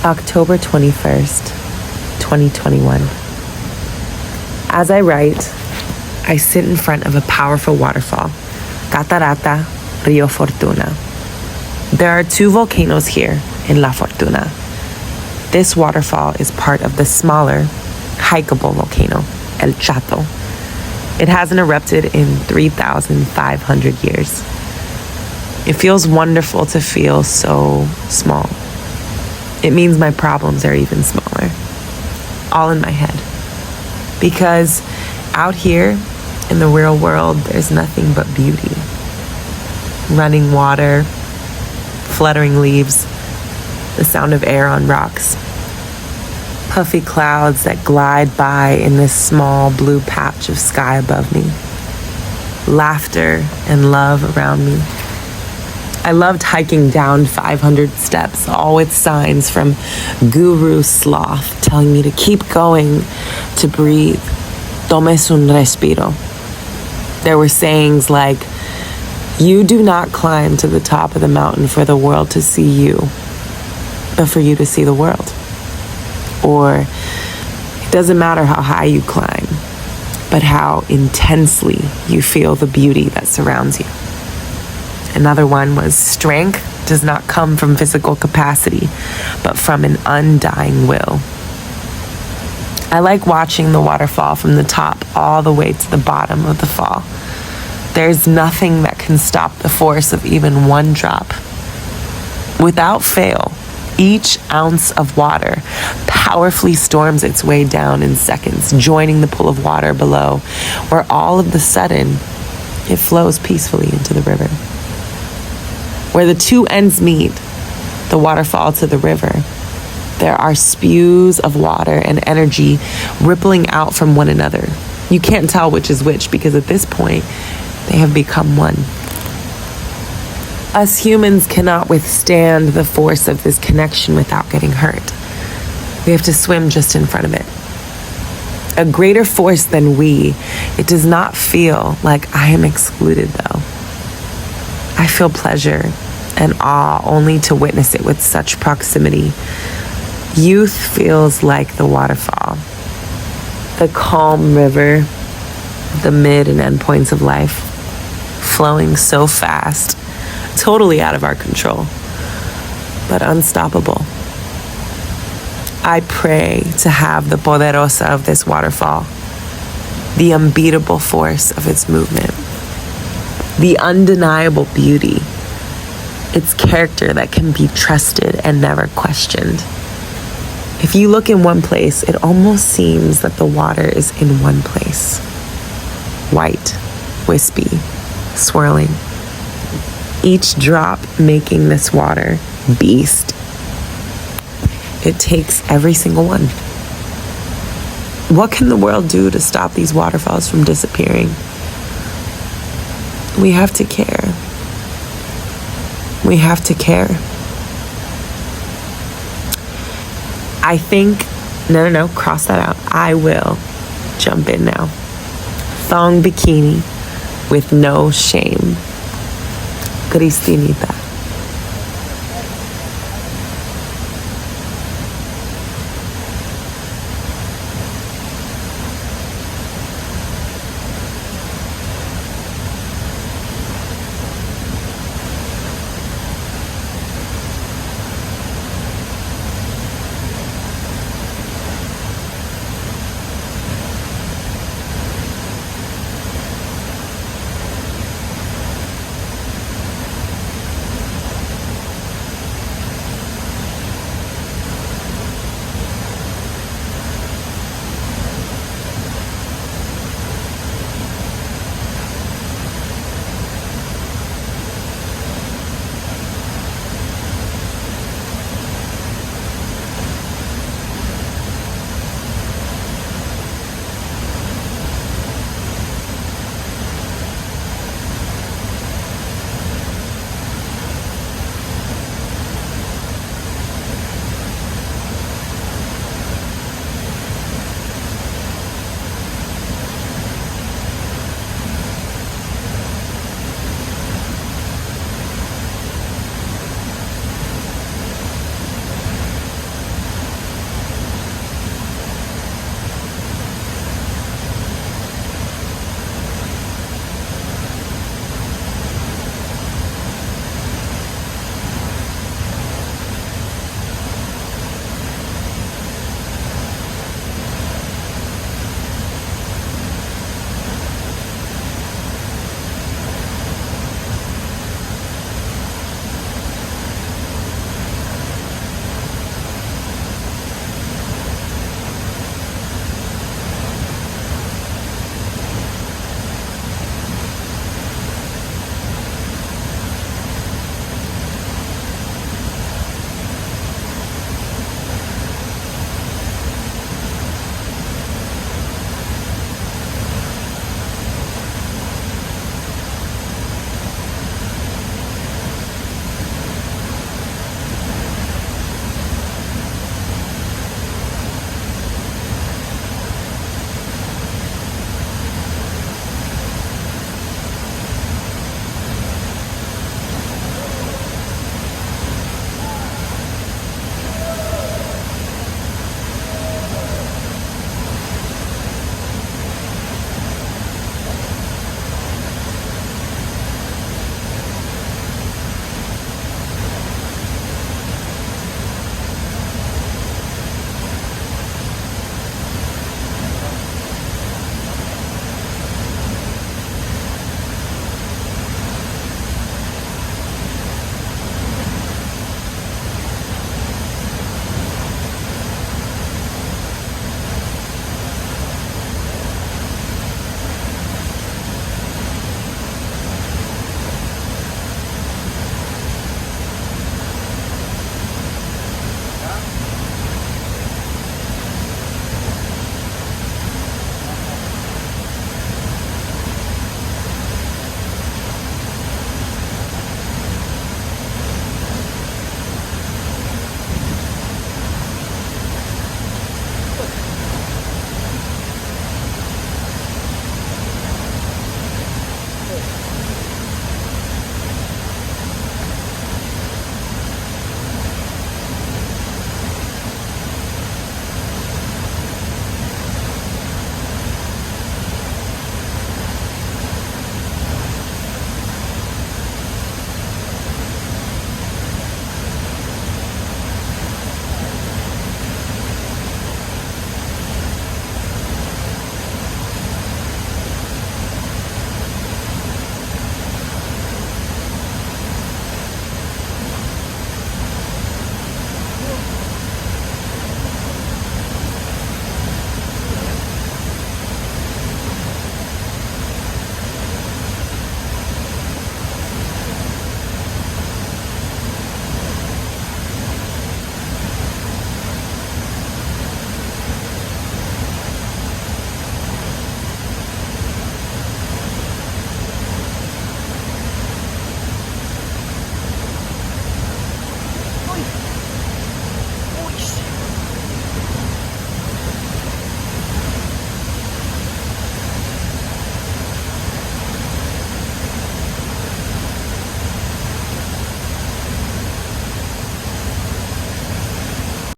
October 21st, 2021. As I write, I sit in front of a powerful waterfall, Catarata Rio Fortuna. There are 2 volcanoes here in La Fortuna. This waterfall is part of the smaller, hikeable volcano, El Chato. It hasn't erupted in 3,500 years. It feels wonderful to feel so small. It means my problems are even smaller, all in my head. Because out here in the real world, there's nothing but beauty. Running water, fluttering leaves, the sound of air on rocks, puffy clouds that glide by in this small blue patch of sky above me, laughter and love around me. I loved hiking down 500 steps, all with signs from Guru Sloth telling me to keep going, to breathe. Tomes un respiro. There were sayings like, you do not climb to the top of the mountain for the world to see you, but for you to see the world. Or, it doesn't matter how high you climb, but how intensely you feel the beauty that surrounds you. Another one was, strength does not come from physical capacity, but from an undying will. I like watching the waterfall from the top all the way to the bottom of the fall. There's nothing that can stop the force of even one drop. Without fail, each ounce of water powerfully storms its way down in seconds, joining the pool of water below, where all of a sudden, it flows peacefully into the river. Where the 2 ends meet, the waterfall to the river, there are spews of water and energy rippling out from one another. You can't tell which is which because at this point, they have become one. Us humans cannot withstand the force of this connection without getting hurt. We have to swim just in front of it. A greater force than we, it does not feel like I am excluded though. I feel pleasure and awe only to witness it with such proximity. Youth feels like the waterfall, the calm river, the mid and end points of life, flowing so fast, totally out of our control, but unstoppable. I pray to have the poderosa of this waterfall, the unbeatable force of its movement, the undeniable beauty, its character that can be trusted and never questioned. If you look in one place, it almost seems that the water is in one place. White, wispy, swirling. Each drop making this water beast. It takes every single one. What can the world do to stop these waterfalls from disappearing? We have to care. We have to care. I think, no, cross that out. I will jump in now. Thong bikini with no shame. Cristinita.